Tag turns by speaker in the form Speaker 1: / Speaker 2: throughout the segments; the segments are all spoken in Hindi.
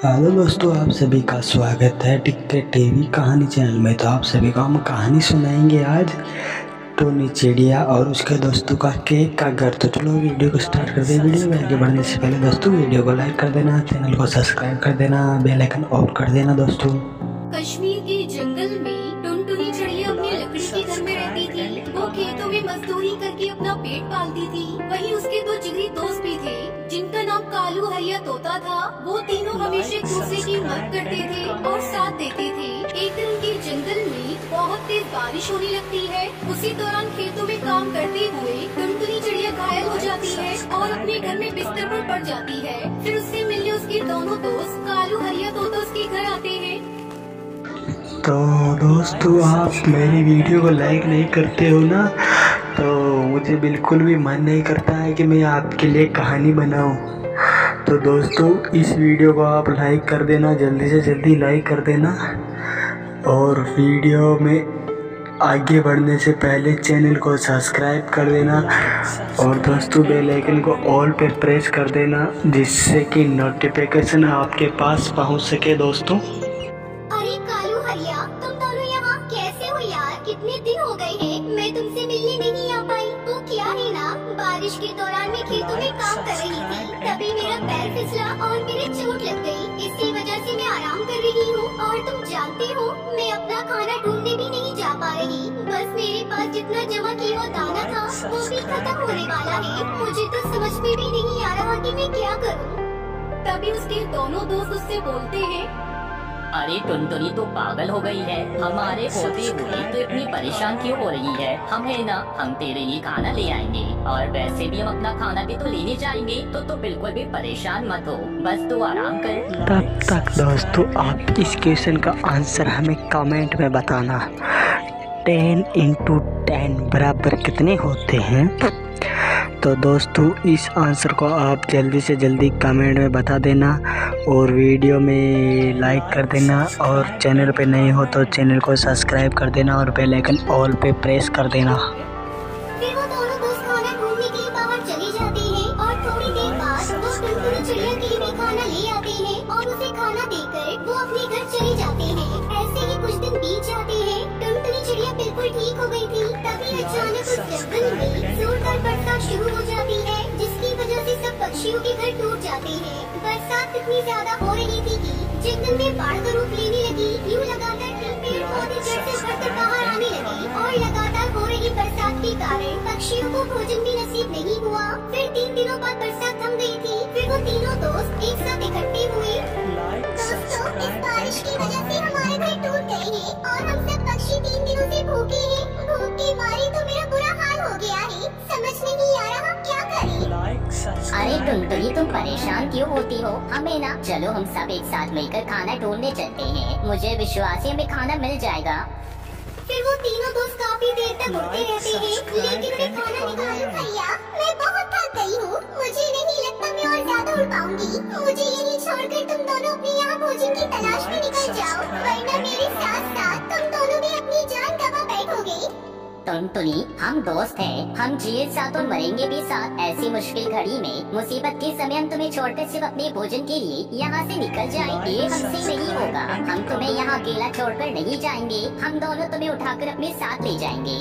Speaker 1: हेलो दोस्तों, आप सभी का स्वागत है टिक्कर टीवी कहानी चैनल में। तो आप सभी को हम कहानी सुनाएंगे आज टोनी चिड़िया और उसके दोस्तों का केक का घर। तो चलो वीडियो को स्टार्ट कर दे। वीडियो में आगे बढ़ने से पहले दोस्तों वीडियो को लाइक कर देना, चैनल को सब्सक्राइब कर देना, बेल आइकन ऑन कर देना। दोस्तों
Speaker 2: कश्मीर के जंगल में टुनटुनी चिड़िया अपने लकड़ी के घर में रहती थी। वो खेतों में मजदूरी करके अपना पेट पालती थी। वहीं उसके दो जिगरी दोस्त भी थे जिनका नाम कालू हरिया तोता था। वो तीनों हमेशा एक दूसरे की मदद करते थे और साथ देते थे। एक दिन उनके जंगल में बहुत तेज बारिश होने लगती है। उसी दौरान खेतों में काम करते हुए टुनटुनी चिड़िया घायल हो जाती है और अपने घर में बिस्तर पर पड़ जाती है। फिर उससे मिलने उसके दोनों दोस्त कालू हरिया तोता उसके घर आते हैं।
Speaker 1: तो दोस्तों आप मेरी वीडियो को लाइक नहीं करते हो ना, तो मुझे बिल्कुल भी मन नहीं करता है कि मैं आपके लिए कहानी बनाऊं। तो दोस्तों इस वीडियो को आप लाइक कर देना, जल्दी से जल्दी लाइक कर देना। और वीडियो में आगे बढ़ने से पहले चैनल को सब्सक्राइब कर देना और दोस्तों बेल आइकन को ऑल पे प्रेस कर देना, जिससे कि नोटिफिकेशन आपके पास पहुंच सके। दोस्तों
Speaker 2: अरे कालू हरिया, तुम दोनों यहाँ कैसे हो यार? कितने दिन हो गए हैं मैं तुमसे मिलने नहीं आ पाई। तो क्या है ना, बारिश के दौरान मैं खेतों में काम कर रही थी, तभी मेरा पैर फिसला और मेरे चोट लग गई। इसी वजह से मैं आराम कर रही हूँ। और तुम जानते हो मैं अपना खाना ढूंढने भी नहीं जा पा रही। बस मेरे पास जितना जमा किया हुआ दाना था वो भी खत्म होने वाला है। मुझे तो समझ में भी नहीं आ रहा कि मैं क्या करूँ। तभी उसके दोनों दोस्त उससे बोलते हैं,
Speaker 3: अरे टुनटुनी तो पागल हो गई है। हमारे होते हुए तो इतनी परेशान क्यों हो रही है? हम है ना, हम तेरे लिए खाना ले आएंगे और वैसे भी हम अपना खाना भी तो लेने जाएंगे। तो बिल्कुल भी परेशान मत हो, बस तू आराम कर।
Speaker 1: तब तक दोस्तों आप इस क्वेश्चन का आंसर हमें कमेंट में बताना। 10 × 10 बराबर कितने होते हैं? तो दोस्तों इस आंसर को आप जल्दी से जल्दी कमेंट में बता देना और वीडियो में लाइक कर देना। और चैनल पे नए हो तो चैनल को सब्सक्राइब कर देना और बेल आइकन ऑल पे प्रेस कर देना।
Speaker 2: फिर वो दोनों दोस्त खाना ढूंढने के लिए बाहर चले जाते हैं और थोड़ी देर बाद वो टुनटुनी चिड़िया के लिए खाना ले आते हैं और उसे खाना देकर वो अपने घर चले जाते हैं। ऐसे ही कुछ दिन बीत जाते हैं। टुनटुनी चिड़िया बिल्कुल ठीक हो गई थी, तभी अचानक उस जंगल में जोरदार बरसात शुरू हो जाती है, जिसकी वजह से सब पक्षियों के घर टूट जाते हैं। बरसात इतनी ज्यादा हो रही थी कि जंगल में बाढ़ का रूप लेने लगी। यूं लगातार पेड़ पौधे जड़ से उभरकर बाहर आने लगे और लगातार हो रही बरसात के कारण पक्षियों को भोजन भी नसीब नहीं हुआ। फिर 3 दिनों बाद बरसात थम गई थी। फिर वो तीनों दोस्त एक साथ इकट्ठे हुए। दोस्तों इस बारिश की वजह से हमारे घर टूट गए हैं और हम सब पक्षी 3 दिनों से भूखे हैं। भूख के मारे तो मेरा बुरा हाल हो गया है। समझ नहीं आ रहा हम क्या करें।
Speaker 3: अरे टुनटुनी तुम परेशान क्यों होती हो? हमें ना, चलो हम सब एक साथ मिलकर खाना ढूंढने चलते हैं। मुझे विश्वास है हमें खाना मिल जाएगा।
Speaker 2: फिर वो तीनों दोस्त काफी देर तक उड़ते रहते हैं, लेकिन उन्हें खाना निकालू भैया, मैं बहुत थक गई हूँ। मुझे नहीं लगता मैं और ज्यादा उड़ पाऊंगी। मुझे यहीं छोड़कर तुम दोनों अपने यहाँ भोजन की तलाश में निकल जाओ, वरना मेरे साथ साथ तुम दोनों भी अपनी जान गंवा बैठोगे।
Speaker 3: टुनटुनी हम दोस्त हैं, हम जिए साथ और मरेंगे भी साथ। ऐसी मुश्किल घड़ी में, मुसीबत के समय हम तुम्हें छोड़कर सिर्फ अपने भोजन के लिए यहाँ से निकल जाएं, ये हमसे नहीं होगा। हम तुम्हें यहाँ अकेला छोड़कर नहीं जाएंगे। हम दोनों तुम्हें उठाकर अपने साथ ले जाएंगे।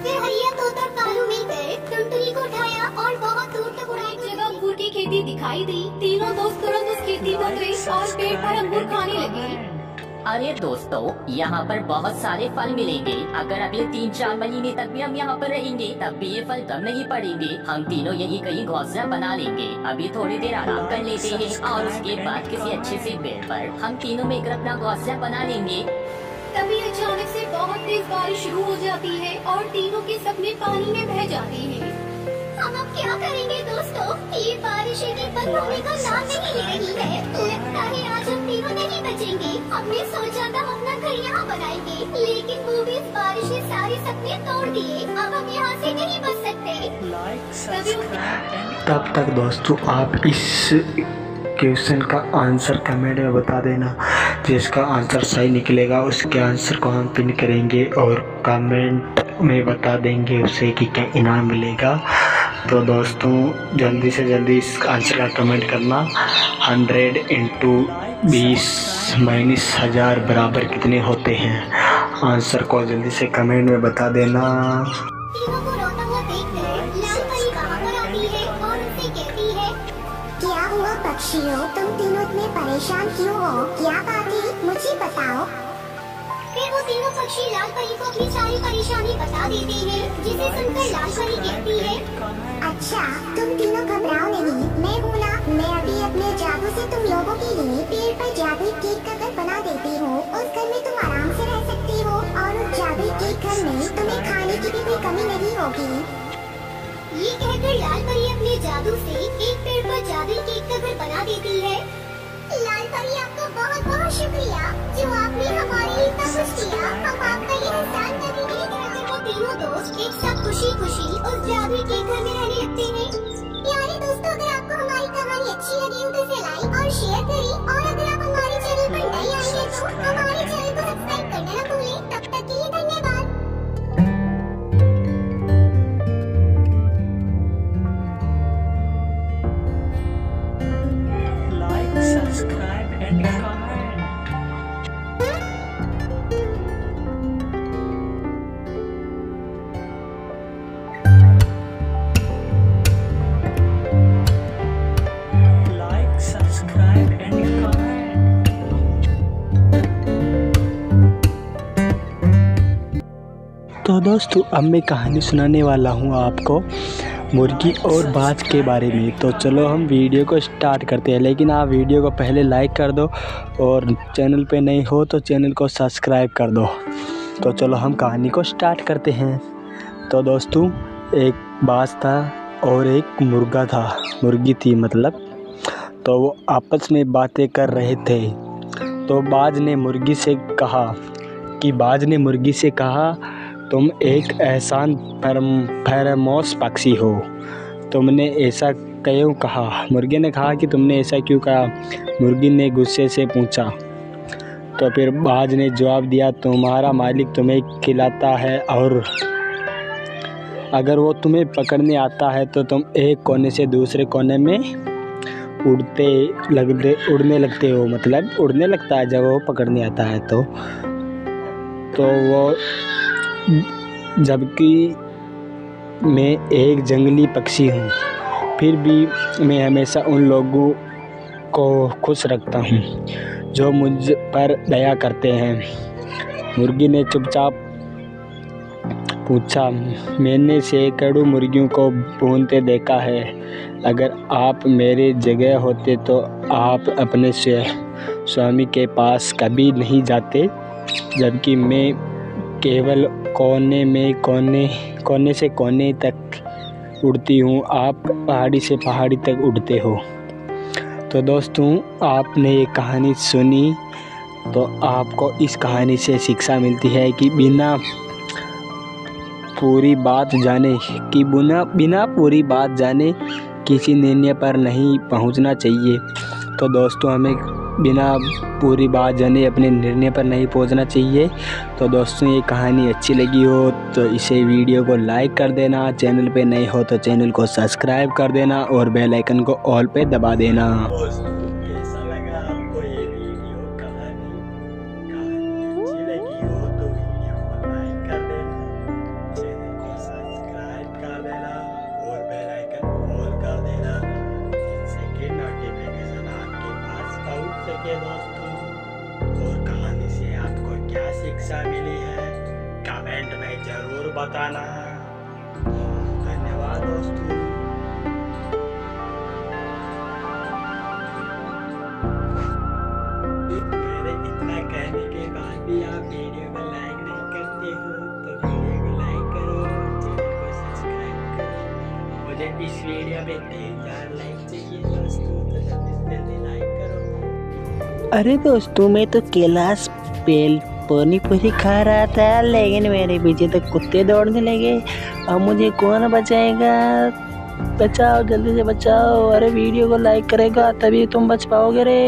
Speaker 2: फिर हरिया तोता और कालू मिलकर टुनटुनी को उठाया और बहुत दूर तक उड़ाई। जगह अंगूर की खेती दिखाई दी। तीनों दोस्त तुरंत उस खेती में उतरे और पेड़ पर अंगूर खाने लगे।
Speaker 3: अरे दोस्तों यहाँ पर बहुत सारे फल मिलेंगे। अगर अगले 3-4 महीने तक भी हम यहाँ पर रहेंगे तब भी ये फल कम नहीं पड़ेंगे। हम तीनों यही कहीं घोंसला बना लेंगे। अभी थोड़ी देर आराम कर लेते हैं और उसके बाद किसी अच्छे से पेड़ पर हम तीनों मिलकर अपना घोंसला बना लेंगे।
Speaker 2: तभी अचानक से बहुत तेज बारिश शुरू हो जाती है और तीनों के सपने पानी में बह जाते हैं। हम अब क्या करेंगे दोस्तों? ये बारिश की बंद होने का नाम नहीं ले रही है। लगता है आज हम तीनों नहीं बचेंगे। हमने सोचा था हम अपना घर यहाँ बनाएंगे, लेकिन वो भी इस बारिश ने सारे सपने तोड़ दिए। अब हम यहाँ से नहीं बच सकते।
Speaker 1: तब तक दोस्तों आप इस क्वेश्चन का आंसर कमेंट में बता देना। जिसका आंसर सही निकलेगा उसके आंसर को हम पिन करेंगे और कमेंट में बता देंगे उसे कि क्या इनाम मिलेगा। तो दोस्तों जल्दी से जल्दी इस आंसर का कमेंट करना। 100 × 20 - 1000 बराबर कितने होते हैं? आंसर को जल्दी से कमेंट में बता देना।
Speaker 2: तीनों को रोता हुआ देखकर लाल परी वहाँ पर आती है और उनसे कहती है, क्या हुआ पक्षियों, तुम तीनों इतने परेशान क्यों हो? क्या बात है, मुझे बताओ। फिर वो तीनों पक्षी लाल परी को अपनी सारी परेशानी बता देते हैं, जिसे सुनकर लाल परी कहती है, अच्छा तुम तीनों घबराओ नहीं, मैं हूँ ना, मैं अभी अपने जादू से तुम लोगों के लिए पेड़ पर जादुई केक का घर बना देती हूँ। उस घर में तुम आराम से रह सकती हो और उस जादुई केक घर में तुम्हें खाने की भी कोई कमी नहीं होगी। ये कहकर लाल परी अपने जादू से एक पेड़ पर जादुई केक का घर बना देती है। लाल परी आपका बहुत बहुत शुक्रिया, जो आपने हमारे लिए इतना कुछ किया, हम आपका ये एहसान करेंगे। कहकर वो तीनों दोस्त एक साथ खुशी खुशी उस जादुई केक घर में रहने लगते हैं। प्यारे दोस्तों, अगर आपको हमारी कहानी अच्छी लगी हो तो इसे लाइक और शेयर करें, और अगर आप हमारे चैनल पर नए आए हैं तो हमारे चैनल को सब्सक्राइब करना ना भूलें। तब तक के लिए धन्यवाद।
Speaker 1: Like, subscribe and comment. Like, subscribe and comment. तो दोस्तों अब मैं कहानी सुनाने वाला हूँ आपको मुर्गी और बाज के बारे में। तो चलो हम वीडियो को स्टार्ट करते हैं, लेकिन आप वीडियो को पहले लाइक कर दो और चैनल पे नहीं हो तो चैनल को सब्सक्राइब कर दो। तो चलो हम कहानी को स्टार्ट करते हैं। तो दोस्तों एक बाज था और एक मुर्गा था, मुर्गी थी मतलब। तो वो आपस में बातें कर रहे थे। तो बाज ने मुर्गी से कहा तुम एक एहसान फरामोश पक्षी हो, तुमने ऐसा क्यों कहा? मुर्गे ने कहा कि तुमने ऐसा क्यों कहा? मुर्गी ने गुस्से से पूछा। तो फिर बाज ने जवाब दिया, तुम्हारा मालिक तुम्हें खिलाता है और अगर वो तुम्हें पकड़ने आता है तो तुम एक कोने से दूसरे कोने में उड़ने लगते हो, मतलब उड़ने लगता है जब वो पकड़ने आता है तो वो, जबकि मैं एक जंगली पक्षी हूँ, फिर भी मैं हमेशा उन लोगों को खुश रखता हूँ जो मुझ पर दया करते हैं। मुर्गी ने चुपचाप पूछा, मैंने सैकड़ों मुर्गियों को भूनते देखा है, अगर आप मेरे जगह होते तो आप अपने स्वामी के पास कभी नहीं जाते, जबकि मैं केवल कोने से कोने तक उड़ती हूँ, आप पहाड़ी से पहाड़ी तक उड़ते हो। तो दोस्तों आपने ये कहानी सुनी तो आपको इस कहानी से शिक्षा मिलती है कि बिना पूरी बात जाने किसी निर्णय पर नहीं पहुंचना चाहिए। तो दोस्तों हमें बिना पूरी बात जाने अपने निर्णय पर नहीं पहुंचना चाहिए। तो दोस्तों ये कहानी अच्छी लगी हो तो इसे वीडियो को लाइक कर देना, चैनल पे नए हो तो चैनल को सब्सक्राइब कर देना और बेल आइकन को ऑल पे दबा देना। दोस्तों कैसा लगा आपको ये वीडियो? कहानी अच्छी लगी हो तो वीडियो को लाइक कर देना, चैनल को सब्सक्राइब कर देना और बेल आइकन ऑल कर देना, जिससे कि नोटिफिकेशन आपके पास पहुंच सके। दोस्तों और कहानी से आपको क्या शिक्षा मिली है कमेंट में ज़रूर बताना। धन्यवाद दोस्तों। मेरे इतना कहने के बाद भी आप वीडियो को लाइक नहीं करते हो तो वीडियो को लाइक करो, चैनल को सब्सक्राइब करो। मुझे इस वीडियो में 3000 लाइक चाहिए दोस्तों, तो जल्दी से जल्दी लाइक करो।
Speaker 4: अरे दोस्तों मैं तो कैलाश पानी पूरी खा रहा था, लेकिन मेरे पीछे तो कुत्ते दौड़ने लगे। अब मुझे कौन बचाएगा? बचाओ, जल्दी से बचाओ। अरे वीडियो को लाइक करेगा तभी तुम बच पाओगे रे।